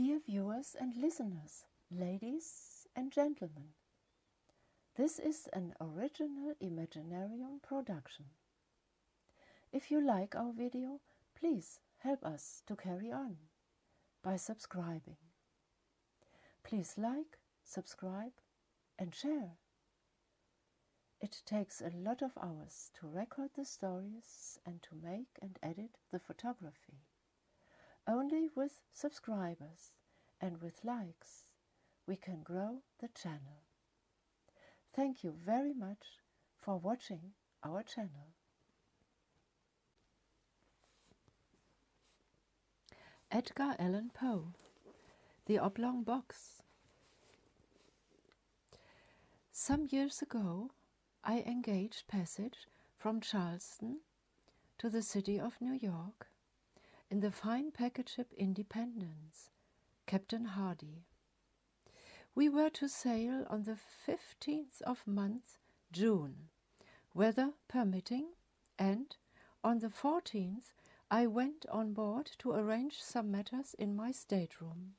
Dear viewers and listeners, ladies and gentlemen, this is an original Imaginarium production. If you like our video, please help us to carry on by subscribing. Please like, subscribe and share. It takes a lot of hours to record the stories and to make and edit the photography. Only with subscribers and with likes we can grow the channel. Thank you very much for watching our channel. Edgar Allan Poe, The Oblong Box. Some years ago I engaged passage from Charleston to the city of New York in the fine packet ship Independence, Captain Hardy. We were to sail on the 15th of month, June, weather permitting, and on the 14th I went on board to arrange some matters in my stateroom.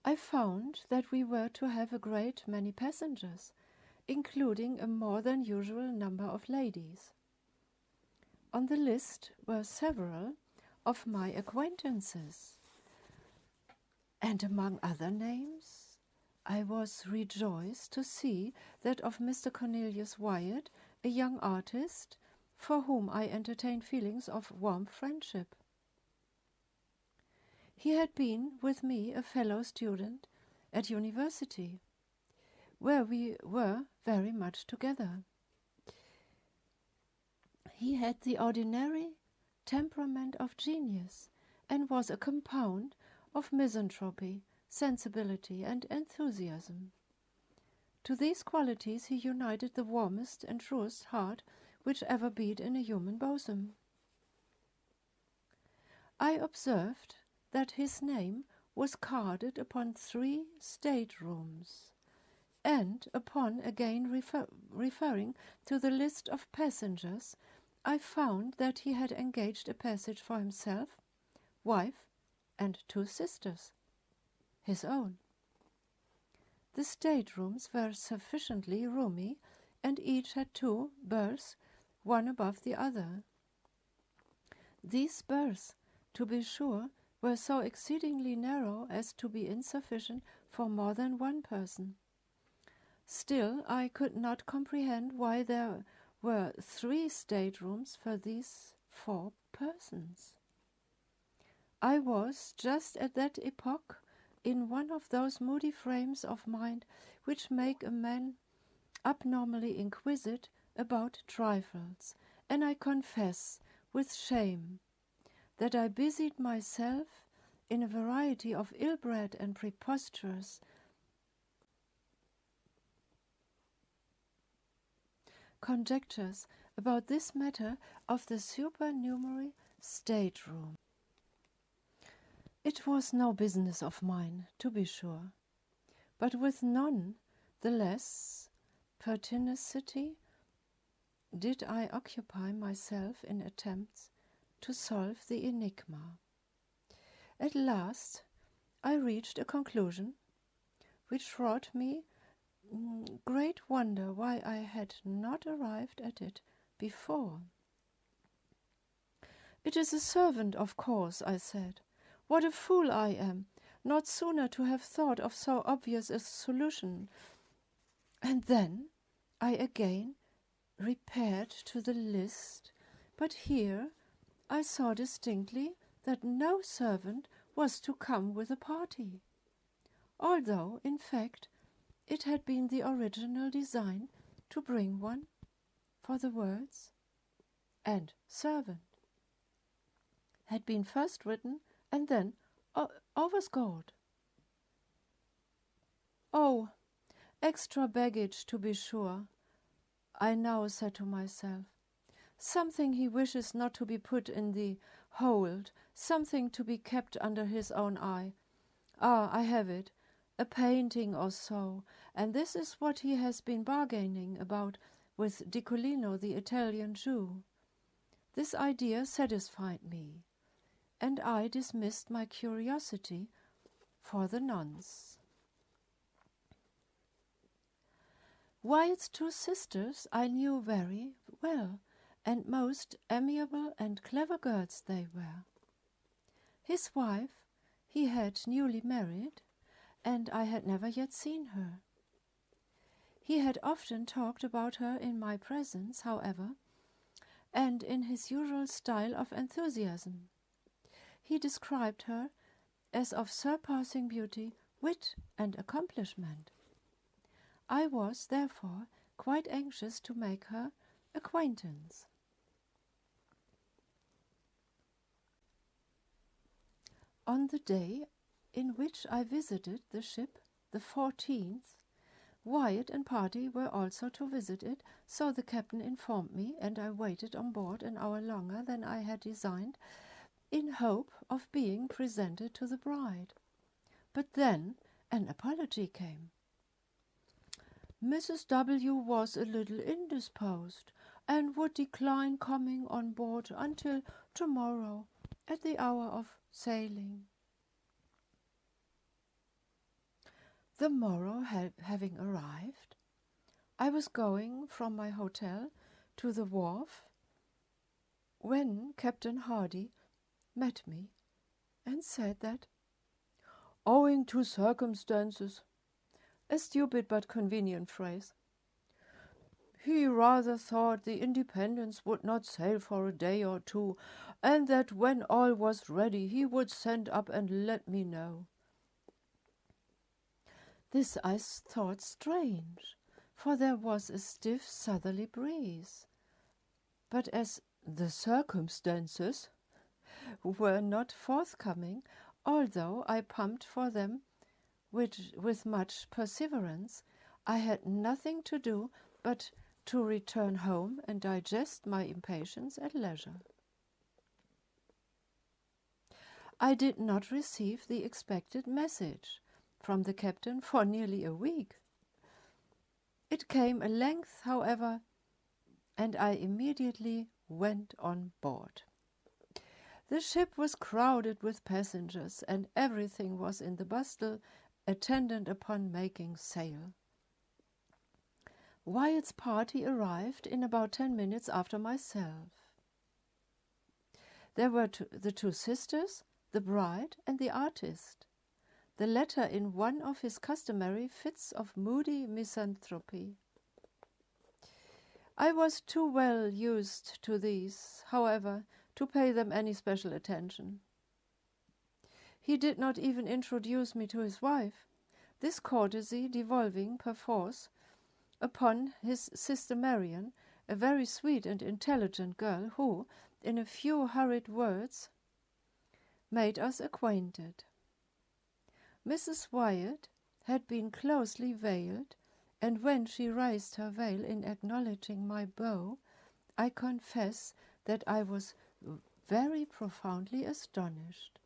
I found that we were to have a great many passengers, including a more than usual number of ladies. On the list were several of my acquaintances, and among other names I was rejoiced to see that of Mr. Cornelius Wyatt, a young artist, for whom I entertained feelings of warm friendship. He had been with me a fellow student at university, where we were very much together. He had the ordinary temperament of genius, and was a compound of misanthropy, sensibility, and enthusiasm. To these qualities he united the warmest and truest heart which ever beat in a human bosom. I observed that his name was carded upon 3 staterooms, and upon again referring to the list of passengers, I found that he had engaged a passage for himself, wife, and 2 sisters, his own. The staterooms were sufficiently roomy, and each had 2 berths, one above the other. These berths, to be sure, were so exceedingly narrow as to be insufficient for more than one person. Still, I could not comprehend why there were 3 staterooms for these 4 persons. I was just at that epoch in one of those moody frames of mind which make a man abnormally inquisitive about trifles, and I confess with shame that I busied myself in a variety of ill-bred and preposterous conjectures about this matter of the supernumerary stateroom. It was no business of mine, to be sure, but with none the less pertinacity did I occupy myself in attempts to solve the enigma. At last I reached a conclusion which wrought me great wonder why I had not arrived at it before. "It is a servant, of course," I said. "What a fool I am, not sooner to have thought of so obvious a solution." And then I again repaired to the list, but here I saw distinctly that no servant was to come with a party, although, in fact, it had been the original design to bring one, for the words "and servant" had been first written and then overscored. "Oh, extra baggage, to be sure," I now said to myself. "Something he wishes not to be put in the hold, something to be kept under his own eye. Ah, I have it. A painting or so, and this is what he has been bargaining about with Dicolino, the Italian Jew." This idea satisfied me. and I dismissed my curiosity for the nonce. Wyatt's two sisters I knew very well, and most amiable and clever girls they were. His wife he had newly married, and I had never yet seen her. He had often talked about her in my presence, however, and in his usual style of enthusiasm. He described her as of surpassing beauty, wit, and accomplishment. I was, therefore, quite anxious to make her acquaintance. On the day in which I visited the ship, the 14th, Wyatt and party were also to visit it, so the captain informed me, and I waited on board an hour longer than I had designed, in hope of being presented to the bride. But then an apology came. Mrs. W. was a little indisposed, and would decline coming on board until tomorrow at the hour of sailing. The morrow having arrived, I was going from my hotel to the wharf when Captain Hardy met me and said that, owing to circumstances, a stupid but convenient phrase, he rather thought the Independence would not sail for a day or two, and that when all was ready he would send up and let me know. This I thought strange, for there was a stiff southerly breeze. But as the circumstances were not forthcoming, although I pumped for them with much perseverance, I had nothing to do but to return home and digest my impatience at leisure. I did not receive the expected message from the captain for nearly a week. It came at length, however, and I immediately went on board. The ship was crowded with passengers, and everything was in the bustle attendant upon making sail. Wyatt's party arrived in about 10 minutes after myself. There were the two sisters, the bride, and the artist, the latter in one of his customary fits of moody misanthropy. I was too well used to these, however, to pay them any special attention. He did not even introduce me to his wife, this courtesy devolving perforce upon his sister Marian, a very sweet and intelligent girl who, in a few hurried words, made us acquainted. Mrs. Wyatt had been closely veiled, and when she raised her veil in acknowledging my bow, I confess that I was very profoundly astonished.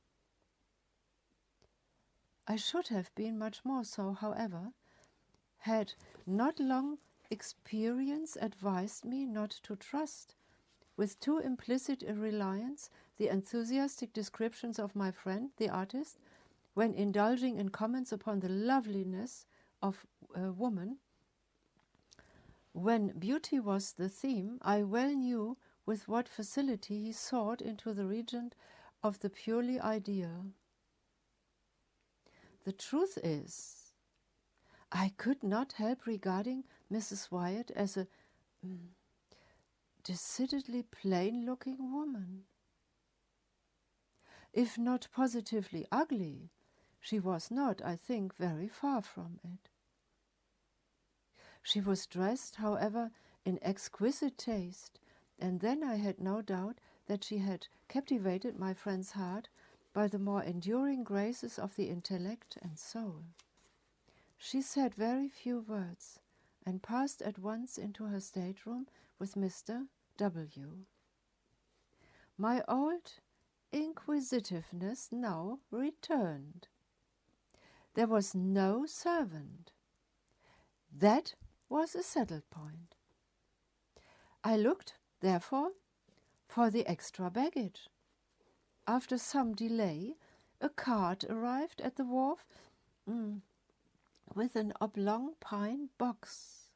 I should have been much more so, however, had not long experience advised me not to trust with too implicit a reliance the enthusiastic descriptions of my friend, the artist, when indulging in comments upon the loveliness of a woman. When beauty was the theme, I well knew with what facility he soared into the region of the purely ideal. The truth is, I could not help regarding Mrs. Wyatt as a decidedly plain-looking woman. If not positively ugly, she was not, I think, very far from it. She was dressed, however, in exquisite taste, and then I had no doubt that she had captivated my friend's heart by the more enduring graces of the intellect and soul. She said very few words, and passed at once into her stateroom with Mr. W. My old inquisitiveness now returned. There was no servant. That was a settled point. I looked, therefore, for the extra baggage. after some delay, a cart arrived at the wharf with an oblong pine box,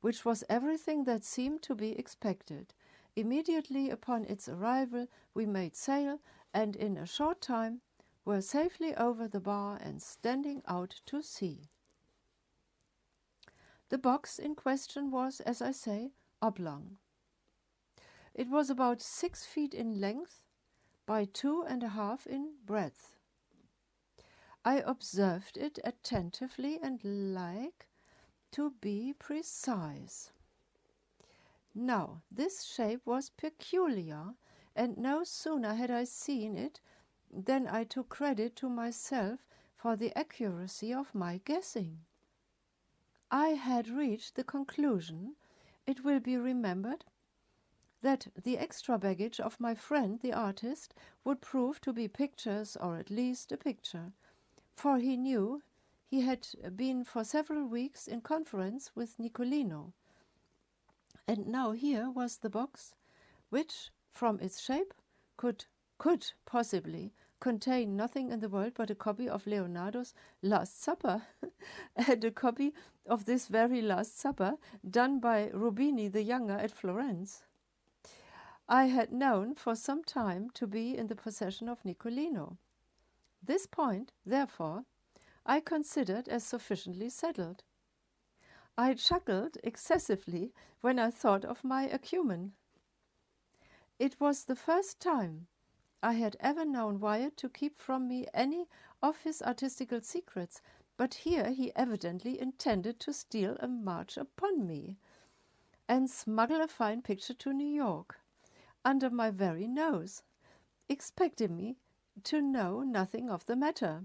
which was everything that seemed to be expected. Immediately upon its arrival, we made sail, and in a short time were safely over the bar and standing out to sea. The box in question was, as I say, oblong. It was about 6 feet in length by 2.5 in breadth. I observed it attentively and like to be precise. Now, this shape was peculiar, and no sooner had I seen it than I took credit to myself for the accuracy of my guessing. I had reached the conclusion, it will be remembered, that the extra baggage of my friend the artist would prove to be pictures, or at least a picture, for he knew he had been for several weeks in conference with Nicolino. And now here was the box, which, from its shape, could possibly contain nothing in the world but a copy of Leonardo's Last Supper, and a copy of this very Last Supper done by Rubini the Younger at Florence. I had known for some time to be in the possession of Nicolino. This point, therefore, I considered as sufficiently settled. I chuckled excessively when I thought of my acumen. It was the first time I had ever known Wyatt to keep from me any of his artistical secrets, but here he evidently intended to steal a march upon me and smuggle a fine picture to New York, under my very nose, expecting me to know nothing of the matter.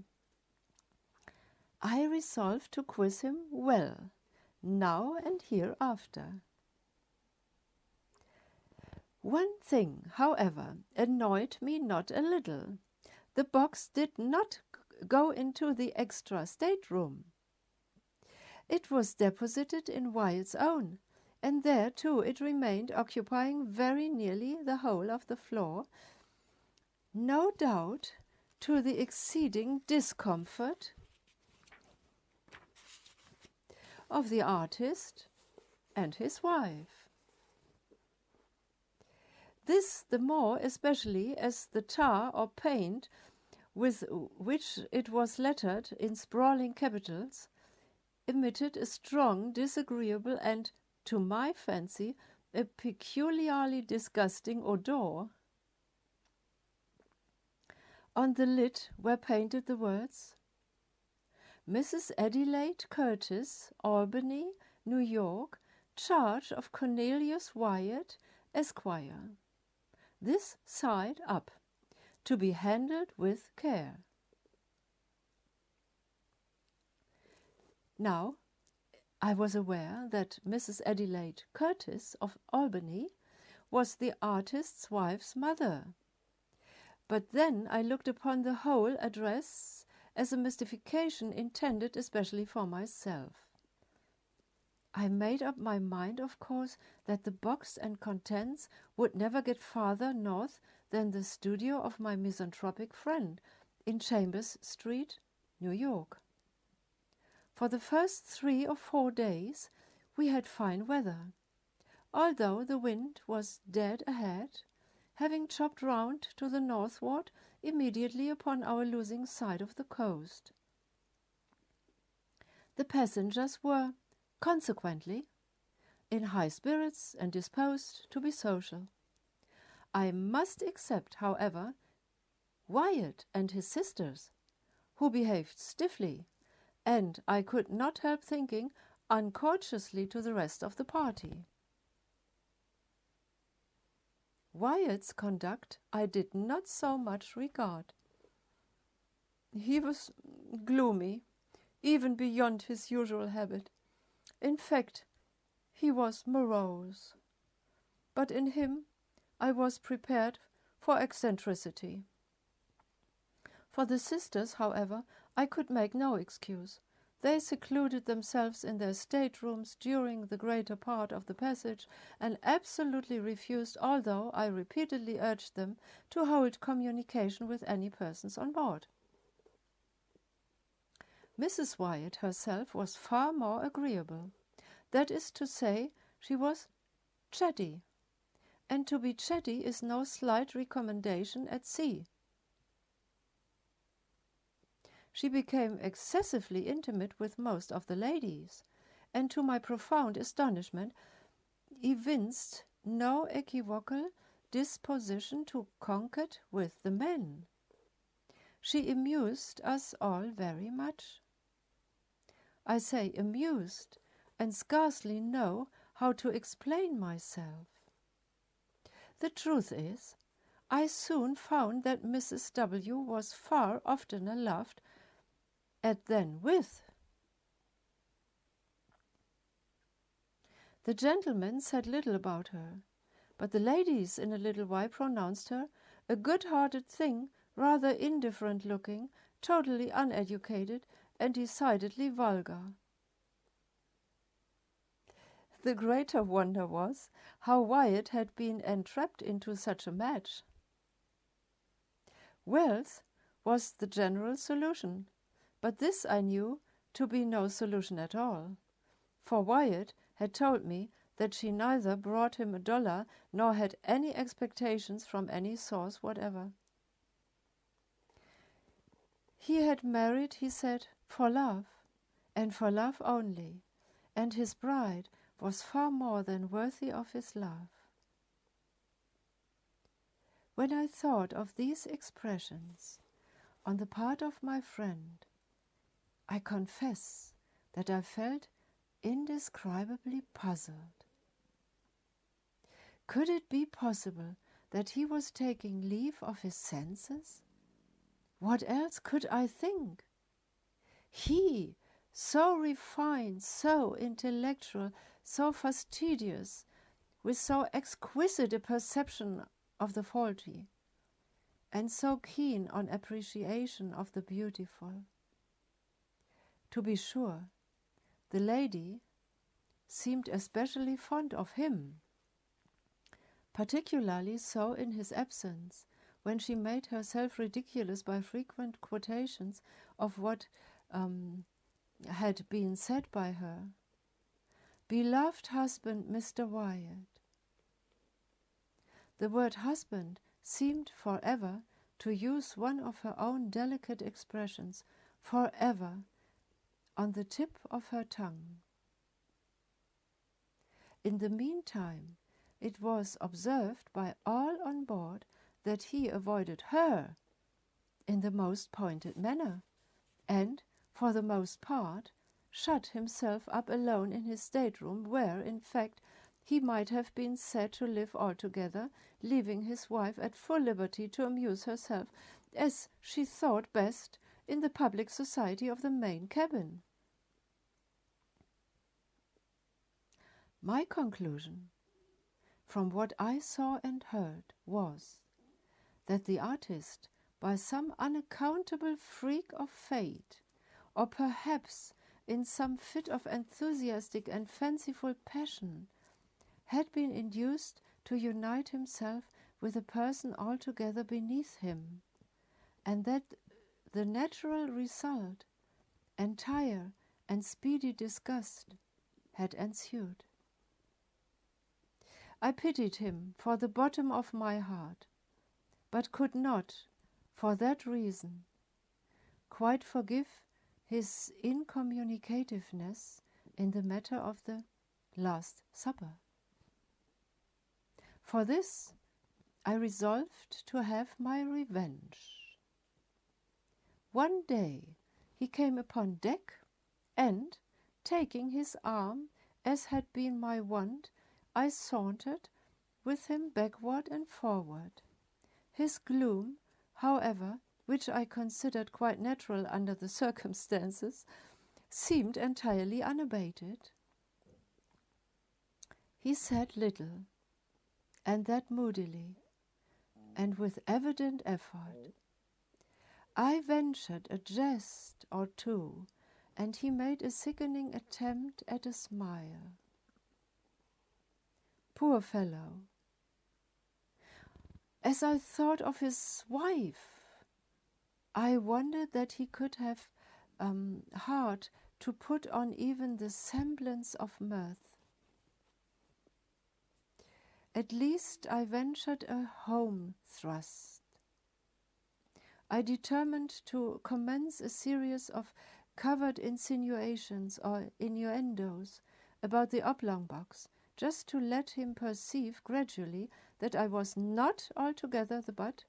I resolved to quiz him well, now and hereafter. One thing, however, annoyed me not a little. The box did not go into the extra stateroom. It was deposited in Wyatt's own, and there too it remained, occupying very nearly the whole of the floor, no doubt to the exceeding discomfort of the artist and his wife. This the more especially as the tar or paint with which it was lettered in sprawling capitals emitted a strong, disagreeable, and, to my fancy, a peculiarly disgusting odour. On the lid were painted the words, Mrs. Adelaide Curtis, Albany, New York, charge of Cornelius Wyatt, Esquire. This side up, to be handled with care. Now, I was aware that Mrs. Adelaide Curtis of Albany was the artist's wife's mother. But then I looked upon the whole address as a mystification intended especially for myself. I made up my mind, of course, that the box and contents would never get farther north than the studio of my misanthropic friend in Chambers Street, New York. For the first 3 or 4 days we had fine weather, although the wind was dead ahead, having chopped round to the northward immediately upon our losing sight of the coast. The passengers were, consequently, in high spirits and disposed to be social. I must except, however, Wyatt and his sisters, who behaved stiffly, and I could not help thinking uncourteously to the rest of the party. Wyatt's conduct I did not so much regard. He was gloomy, even beyond his usual habit. In fact, he was morose. But in him I was prepared for eccentricity. For the sisters, however, I could make no excuse. They secluded themselves in their staterooms during the greater part of the passage and absolutely refused, although I repeatedly urged them, to hold communication with any persons on board. Mrs. Wyatt herself was far more agreeable. That is to say, she was chatty, and to be chatty is no slight recommendation at sea. She became excessively intimate with most of the ladies, and to my profound astonishment evinced no equivocal disposition to concord with the men. She amused us all very much. I say amused, and scarcely know how to explain myself. The truth is, I soon found that Mrs. W. was far oftener laughed at than with. The gentlemen said little about her, but the ladies in a little while pronounced her a good-hearted thing, rather indifferent-looking, totally uneducated, and decidedly vulgar. The greater wonder was how Wyatt had been entrapped into such a match. Wealth was the general solution, but this I knew to be no solution at all, for Wyatt had told me that she neither brought him $1 nor had any expectations from any source whatever. He had married, he said, for love, and for love only, and his bride was far more than worthy of his love. When I thought of these expressions on the part of my friend, I confess that I felt indescribably puzzled. Could it be possible that he was taking leave of his senses? What else could I think? He, so refined, so intellectual, so fastidious, with so exquisite a perception of the faulty, and so keen on appreciation of the beautiful. To be sure, the lady seemed especially fond of him, particularly so in his absence, when she made herself ridiculous by frequent quotations of what had been said by her. Beloved husband, Mr. Wyatt. The word husband seemed forever to use one of her own delicate expressions, forever, on the tip of her tongue. In the meantime, it was observed by all on board that he avoided her in the most pointed manner, and, for the most part, shut himself up alone in his stateroom, where, in fact, he might have been said to live altogether, leaving his wife at full liberty to amuse herself as she thought best in the public society of the main cabin. My conclusion, from what I saw and heard, was that the artist, by some unaccountable freak of fate, or perhaps in some fit of enthusiastic and fanciful passion, had been induced to unite himself with a person altogether beneath him, and that the natural result, entire and speedy disgust, had ensued. I pitied him for the bottom of my heart, but could not, for that reason, quite forgive his incommunicativeness in the matter of the Last Supper. For this, I resolved to have my revenge. One day he came upon deck, and, taking his arm, as had been my wont, I sauntered with him backward and forward. His gloom, however, which I considered quite natural under the circumstances, seemed entirely unabated. He said little, and that moodily, and with evident effort. I ventured a jest or two, and he made a sickening attempt at a smile. Poor fellow! As I thought of his wife, I wondered that he could have heart to put on even the semblance of mirth. At least I ventured a home thrust. I determined to commence a series of covert insinuations or innuendos about the Oblong box, just to let him perceive gradually that I was not altogether the butt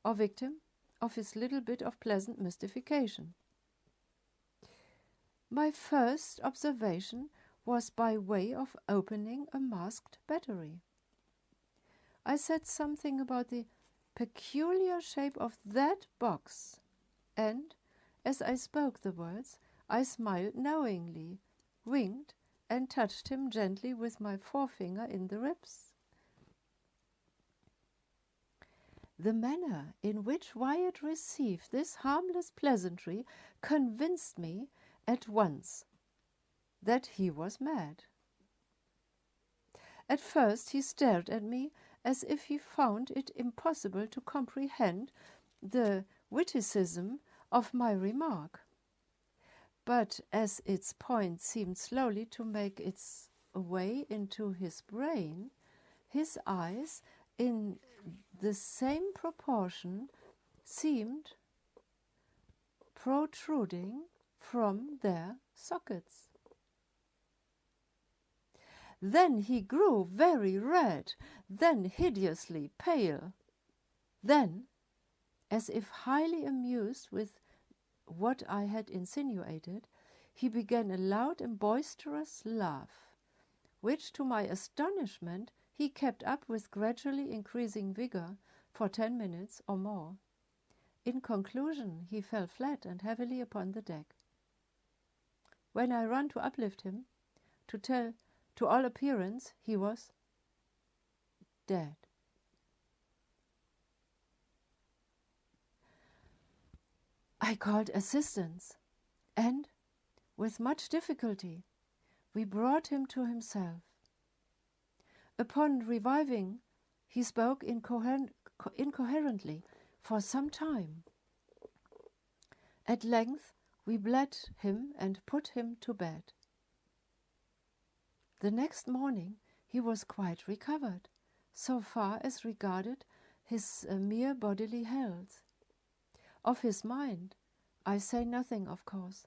or victim of his little bit of pleasant mystification. My first observation was by way of opening a masked battery. I said something about the peculiar shape of that box, and, as I spoke the words, I smiled knowingly, winked, and touched him gently with my forefinger in the ribs. The manner in which Wyatt received this harmless pleasantry convinced me at once that he was mad. At first he stared at me as if he found it impossible to comprehend the witticism of my remark. But as its point seemed slowly to make its way into his brain, his eyes, in the same proportion, seemed protruding from their sockets. Then he grew very red, then hideously pale. Then, as if highly amused with what I had insinuated, he began a loud and boisterous laugh, which, to my astonishment, he kept up with gradually increasing vigor for 10 minutes or more. In conclusion, he fell flat and heavily upon the deck. When I ran to uplift him, to all appearance, he was dead. I called assistance, and, with much difficulty, we brought him to himself. Upon reviving, he spoke incoherently for some time. At length, we bled him and put him to bed. The next morning he was quite recovered, so far as regarded his mere bodily health. Of his mind, I say nothing, of course.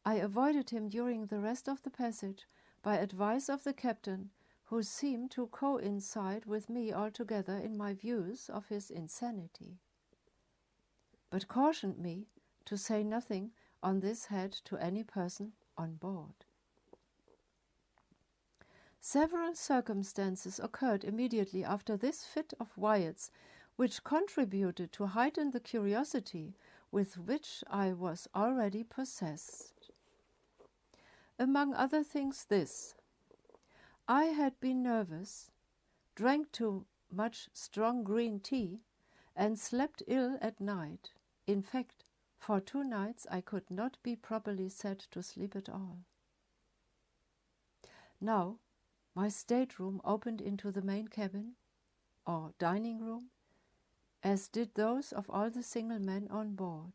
I avoided him during the rest of the passage by advice of the captain, who seemed to coincide with me altogether in my views of his insanity, but cautioned me to say nothing on this head to any person on board. Several circumstances occurred immediately after this fit of Wyatt's, which contributed to heighten the curiosity with which I was already possessed. Among other things this: I had been nervous, drank too much strong green tea, and slept ill at night. In fact, for 2 nights I could not be properly said to sleep at all. Now, my stateroom opened into the main cabin, or dining room, as did those of all the single men on board.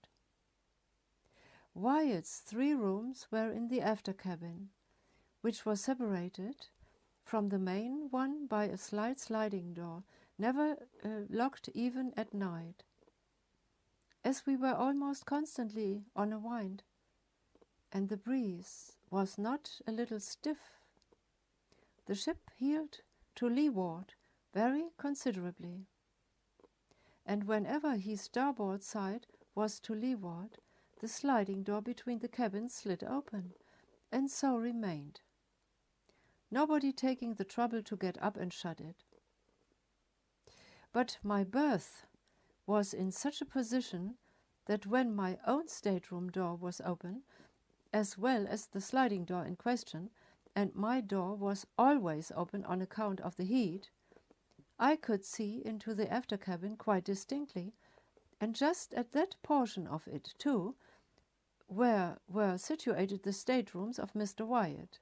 Wyatt's 3 rooms were in the after cabin, which was separated from the main one by a slight sliding door, never locked even at night. As we were almost constantly on a wind, and the breeze was not a little stiff, the ship heeled to leeward very considerably, and whenever his starboard side was to leeward, the sliding door between the cabins slid open, and so remained, nobody taking the trouble to get up and shut it. But my berth was in such a position that when my own stateroom door was open, as well as the sliding door in question, and my door was always open on account of the heat, I could see into the after cabin quite distinctly, and just at that portion of it, too, where were situated the staterooms of Mr. Wyatt.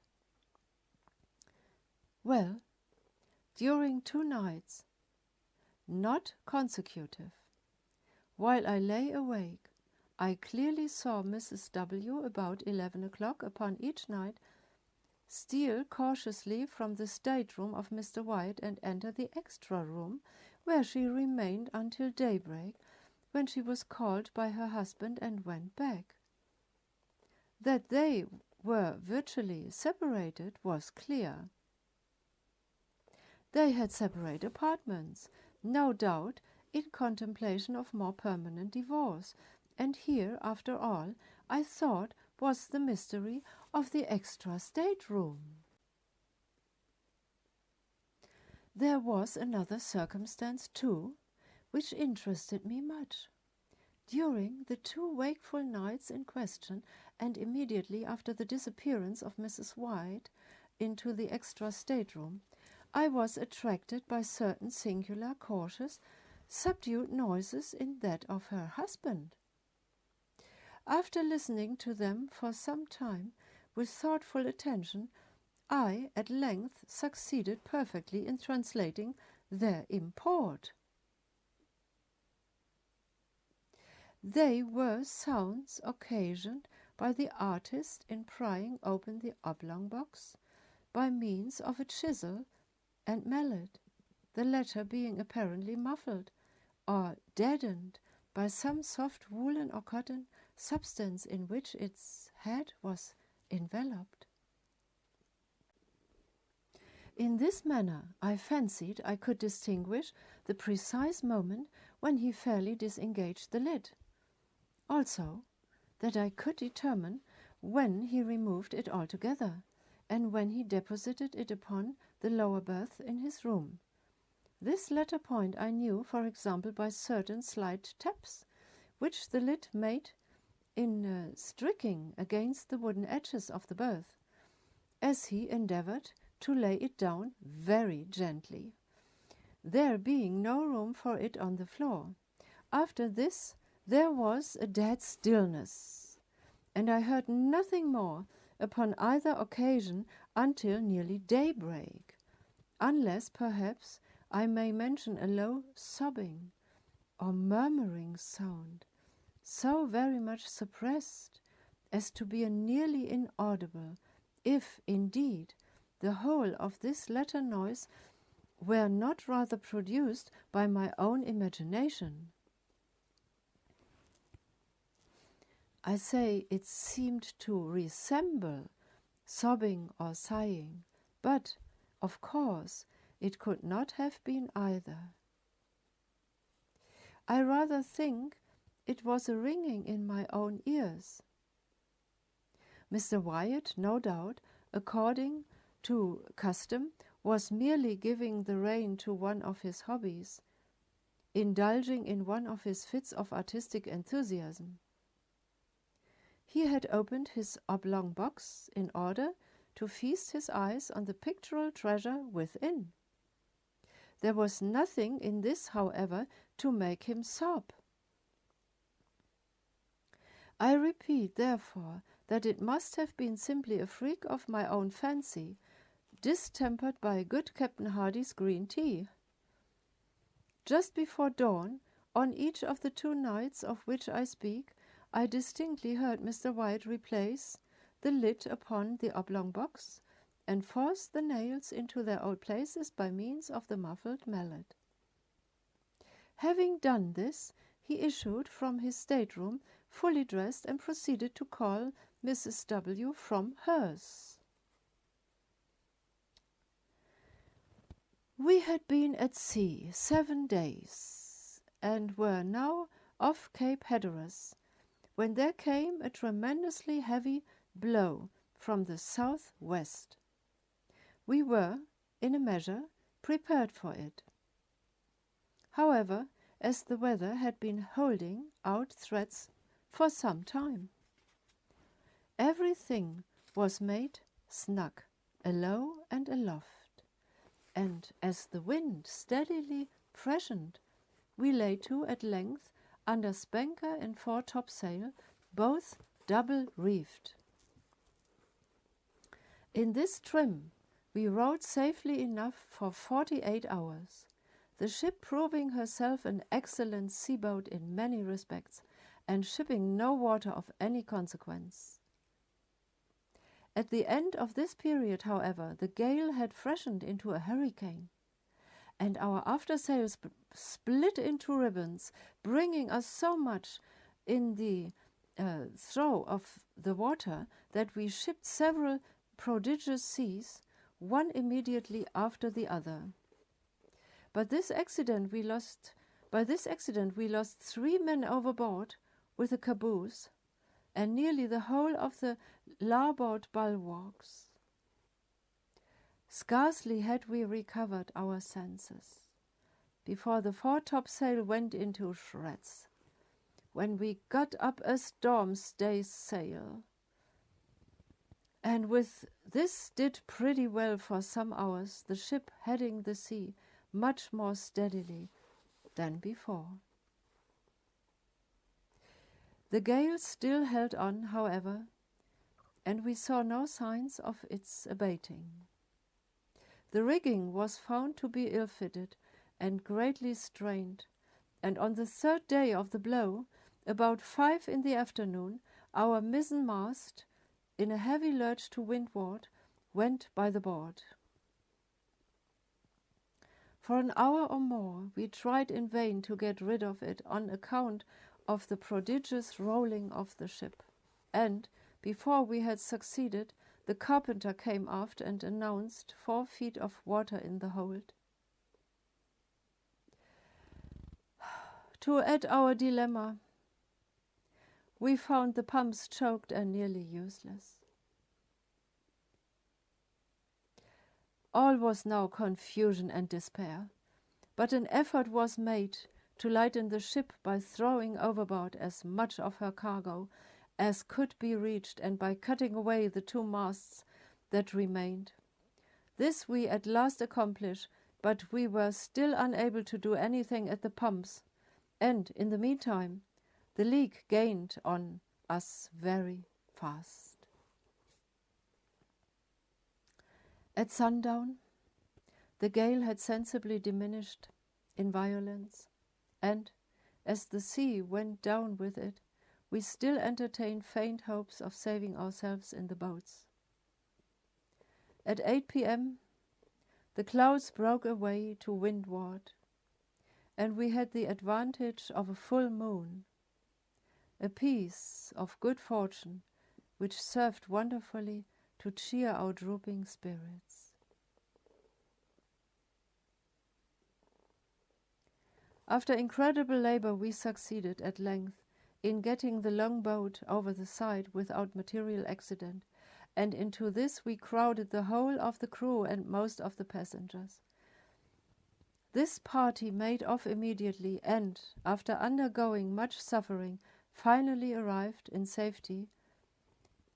Well, during 2 nights, not consecutive, while I lay awake, I clearly saw Mrs. W. about 11 o'clock upon each night steal cautiously from the stateroom of Mr. Wyatt and enter the extra room, where she remained until daybreak, when she was called by her husband and went back. That they were virtually separated was clear. They had separate apartments, no doubt in contemplation of more permanent divorce, and here, after all, I thought was the mystery of the extra stateroom. There was another circumstance, too, which interested me much. During the 2 wakeful nights in question, and immediately after the disappearance of Mrs. White into the extra stateroom, I was attracted by certain singular, cautious, subdued noises in that of her husband. After listening to them for some time with thoughtful attention, I at length succeeded perfectly in translating their import. They were sounds occasioned by the artist in prying open the oblong box by means of a chisel and mallet, the latter being apparently muffled or deadened by some soft woolen or cotton substance in which its head was enveloped. In this manner I fancied I could distinguish the precise moment when he fairly disengaged the lid. Also, that I could determine when he removed it altogether, and when he deposited it upon the lower berth in his room. This latter point I knew, for example, by certain slight taps, which the lid made in striking against the wooden edges of the berth, as he endeavoured to lay it down very gently, there being no room for it on the floor. After this there was a dead stillness, and I heard nothing more upon either occasion until nearly daybreak, unless perhaps I may mention a low sobbing or murmuring sound, so very much suppressed as to be nearly inaudible, if indeed the whole of this latter noise were not rather produced by my own imagination. I say it seemed to resemble sobbing or sighing, but, of course, it could not have been either. I rather think it was a ringing in my own ears. Mr. Wyatt, no doubt, according to custom, was merely giving the rein to one of his hobbies, indulging in one of his fits of artistic enthusiasm. He had opened his oblong box in order to feast his eyes on the pictorial treasure within. There was nothing in this, however, to make him sob. I repeat, therefore, that it must have been simply a freak of my own fancy, distempered by good Captain Hardy's green tea. Just before dawn, on each of the 2 nights of which I speak, I distinctly heard Mr. Wyatt replace the lid upon the oblong box and force the nails into their old places by means of the muffled mallet. Having done this, he issued from his stateroom, fully dressed, and proceeded to call Mrs. W. from hers. We had been at sea 7 days, and were now off Cape Hatteras, when there came a tremendously heavy blow from the southwest. We were, in a measure, prepared for it. However, as the weather had been holding out threats for some time, everything was made snug, alow and aloft, and as the wind steadily freshened, we lay to at length under spanker and fore topsail, both double-reefed. In this trim, we rode safely enough for 48 hours, the ship proving herself an excellent seaboat in many respects, and shipping no water of any consequence. At the end of this period, however, the gale had freshened into a hurricane, and our aftersail split into ribbons, bringing us so much in the throe of the water that we shipped several prodigious seas, one immediately after the other. By this accident we lost 3 men overboard with a caboose, and nearly the whole of the larboard bulwarks. Scarcely had we recovered our senses before the foretopsail went into shreds, when we got up a storm staysail, and with this did pretty well for some hours, the ship heading the sea much more steadily than before. The gale still held on, however, and we saw no signs of its abating. The rigging was found to be ill-fitted and greatly strained, and on the third day of the blow, about 5 in the afternoon, our mizzen-mast, in a heavy lurch to windward, went by the board. For an hour or more we tried in vain to get rid of it on account of the prodigious rolling of the ship, and, before we had succeeded, the carpenter came aft and announced 4 feet of water in the hold. To add our dilemma, we found the pumps choked and nearly useless. All was now confusion and despair, but an effort was made to lighten the ship by throwing overboard as much of her cargo as could be reached, and by cutting away the 2 masts that remained. This we at last accomplished, but we were still unable to do anything at the pumps, and in the meantime the leak gained on us very fast. At sundown, the gale had sensibly diminished in violence, and, as the sea went down with it, we still entertained faint hopes of saving ourselves in the boats. At 8 p.m., the clouds broke away to windward, and we had the advantage of a full moon, a piece of good fortune which served wonderfully to cheer our drooping spirits. After incredible labor, we succeeded at length in getting the long boat over the side without material accident, and into this we crowded the whole of the crew and most of the passengers. This party made off immediately and, after undergoing much suffering, finally arrived in safety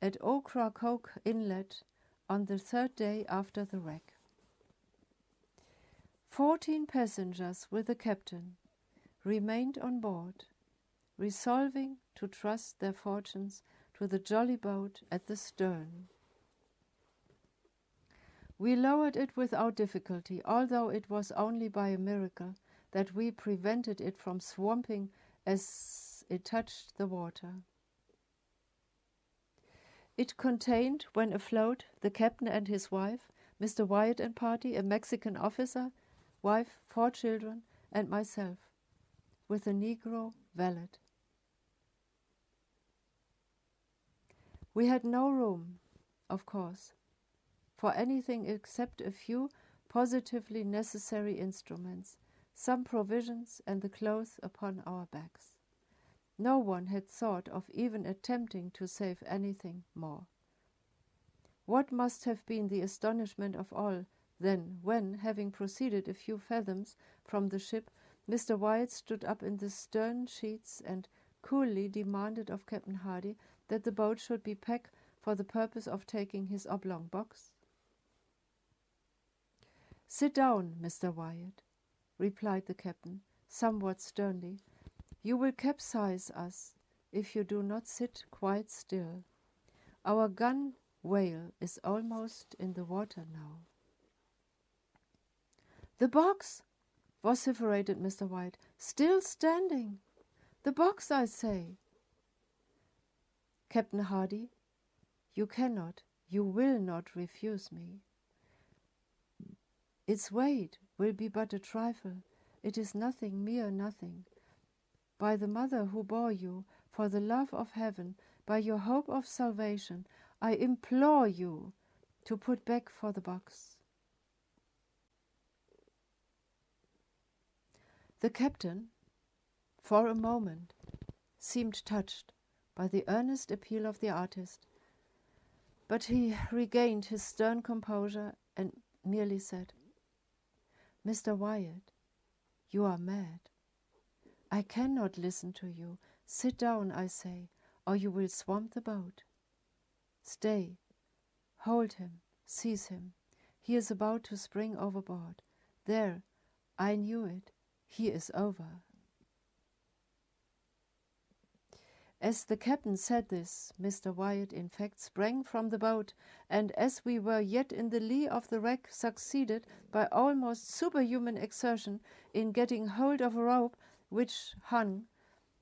at Ocracoke Inlet on the 3rd day after the wreck. 14 passengers with the captain remained on board, resolving to trust their fortunes to the jolly boat at the stern. We lowered it without difficulty, although it was only by a miracle that we prevented it from swamping as it touched the water. It contained, when afloat, the captain and his wife, Mr. Wyatt and party, a Mexican officer, wife, 4 children, and myself, with a Negro valet. We had no room, of course, for anything except a few positively necessary instruments, some provisions, and the clothes upon our backs. No one had thought of even attempting to save anything more. What must have been the astonishment of all, then, when, having proceeded a few fathoms from the ship, Mr. Wyatt stood up in the stern sheets and coolly demanded of Captain Hardy that the boat should be packed for the purpose of taking his oblong box. "Sit down, Mr. Wyatt," replied the captain, somewhat sternly. "You will capsize us if you do not sit quite still. Our gunwale is almost in the water now." "The box!" vociferated Mr. White. "Still standing! The box, I say!" "Captain Hardy, you cannot, you will not refuse me. Its weight will be but a trifle. It is nothing, mere nothing. By the mother who bore you, for the love of heaven, by your hope of salvation, I implore you to put back for the box." The captain, for a moment, seemed touched by the earnest appeal of the artist, but he regained his stern composure and merely said, "Mr. Wyatt, you are mad. I cannot listen to you. Sit down, I say, or you will swamp the boat. Stay. Hold him. Seize him. He is about to spring overboard. There, I knew it. He is over." As the captain said this, Mr. Wyatt in fact sprang from the boat, and as we were yet in the lee of the wreck, succeeded, by almost superhuman exertion, in getting hold of a rope which hung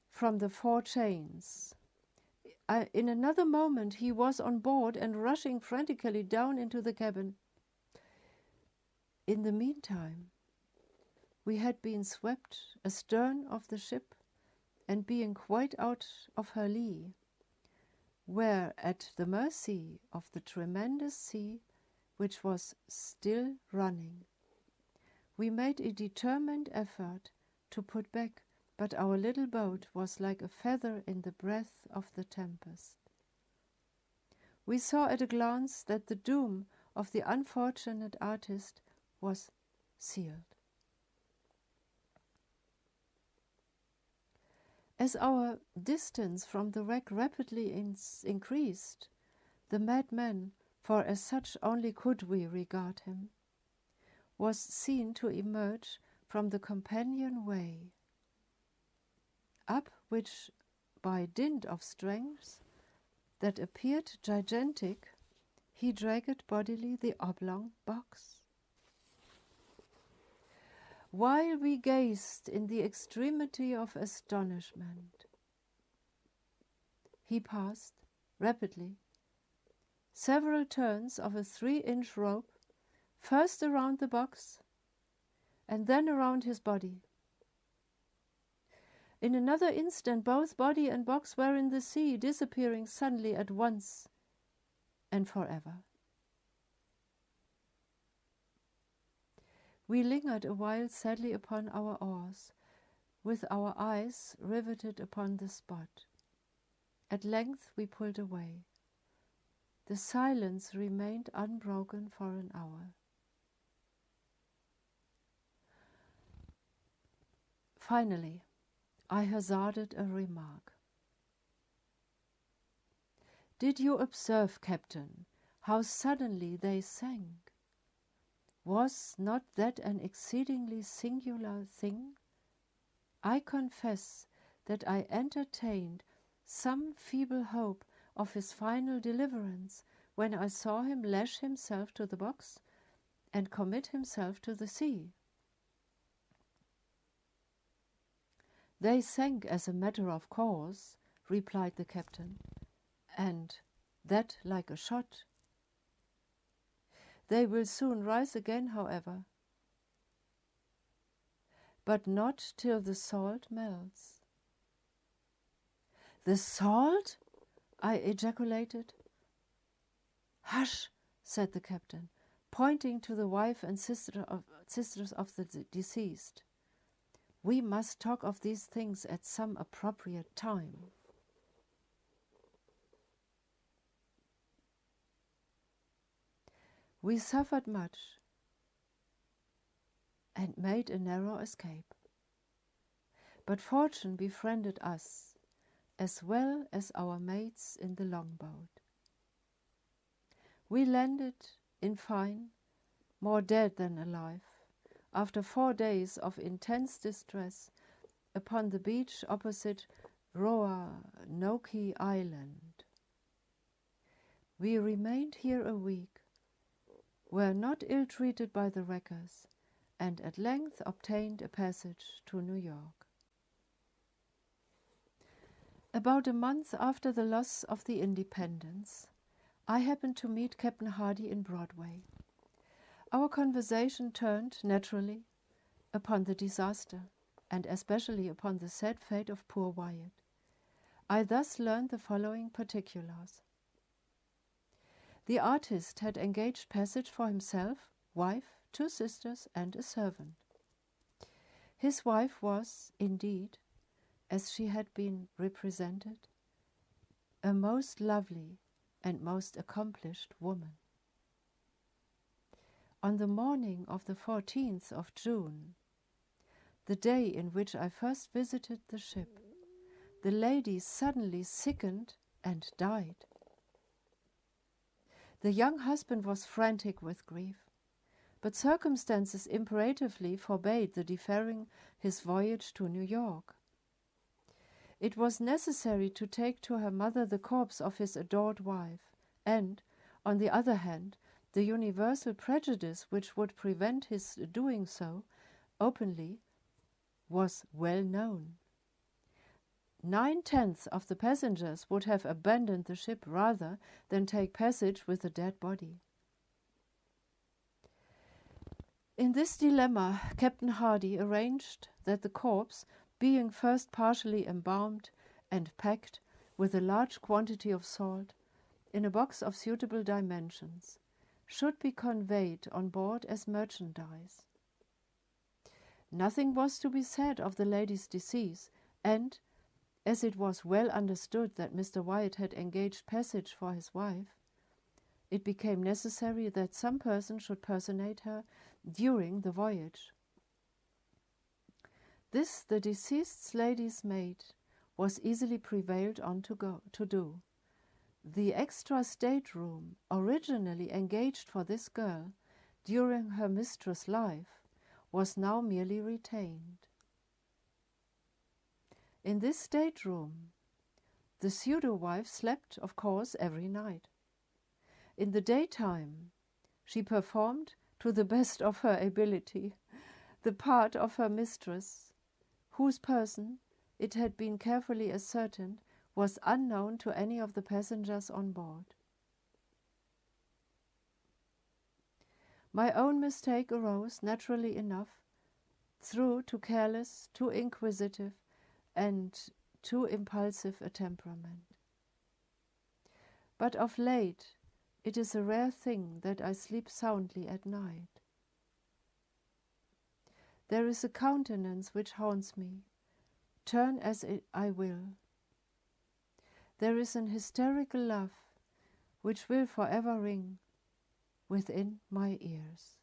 from the fore chains. In another moment he was on board and rushing frantically down into the cabin. In the meantime, we had been swept astern of the ship, and being quite out of her lee, were at the mercy of the tremendous sea which was still running. We made a determined effort to put back, but our little boat was like a feather in the breath of the tempest. We saw at a glance that the doom of the unfortunate artist was sealed. As our distance from the wreck rapidly increased, the madman, for as such only could we regard him, was seen to emerge from the companionway, up which, by dint of strength that appeared gigantic, he dragged bodily the oblong box. While we gazed in the extremity of astonishment, he passed rapidly several turns of a 3-inch rope, first around the box and then around his body. In another instant both body and box were in the sea, disappearing suddenly at once and forever. We lingered a while sadly upon our oars, with our eyes riveted upon the spot. At length we pulled away. The silence remained unbroken for an hour. Finally, I hazarded a remark. "Did you observe, Captain, how suddenly they sank? Was not that an exceedingly singular thing? I confess that I entertained some feeble hope of his final deliverance when I saw him lash himself to the box and commit himself to the sea." "They sank as a matter of course," replied the captain, "and that like a shot. They will soon rise again, however, but not till the salt melts." "The salt?" I ejaculated. "Hush," said the captain, pointing to the wife and sisters of the deceased. "We must talk of these things at some appropriate time." We suffered much and made a narrow escape, but fortune befriended us as well as our mates in the longboat. We landed, in fine, more dead than alive, after 4 days of intense distress, upon the beach opposite Roanoke Island. We remained here a week, were not ill-treated by the wreckers, and at length obtained a passage to New York. About a month after the loss of the Independence, I happened to meet Captain Hardy in Broadway. Our conversation turned, naturally, upon the disaster, and especially upon the sad fate of poor Wyatt. I thus learned the following particulars. The artist had engaged passage for himself, wife, 2 sisters, and a servant. His wife was, indeed, as she had been represented, a most lovely and most accomplished woman. On the morning of the 14th of June, the day in which I first visited the ship, the lady suddenly sickened and died. The young husband was frantic with grief, but circumstances imperatively forbade the deferring his voyage to New York. It was necessary to take to her mother the corpse of his adored wife, and, on the other hand, the universal prejudice which would prevent his doing so openly was well known. 9/10 of the passengers would have abandoned the ship rather than take passage with the dead body. In this dilemma, Captain Hardy arranged that the corpse, being first partially embalmed and packed with a large quantity of salt in a box of suitable dimensions, should be conveyed on board as merchandise. Nothing was to be said of the lady's decease, and, as it was well understood that Mr. Wyatt had engaged passage for his wife, it became necessary that some person should personate her during the voyage. This the deceased lady's maid was easily prevailed on to do. The extra stateroom, originally engaged for this girl during her mistress' life, was now merely retained. In this stateroom, the pseudo-wife slept, of course, every night. In the daytime, she performed, to the best of her ability, the part of her mistress, whose person, it had been carefully ascertained, was unknown to any of the passengers on board. My own mistake arose, naturally enough, through too careless, too inquisitive, and too impulsive a temperament. But of late, it is a rare thing that I sleep soundly at night. There is a countenance which haunts me, turn as I will. There is an hysterical laugh which will forever ring within my ears.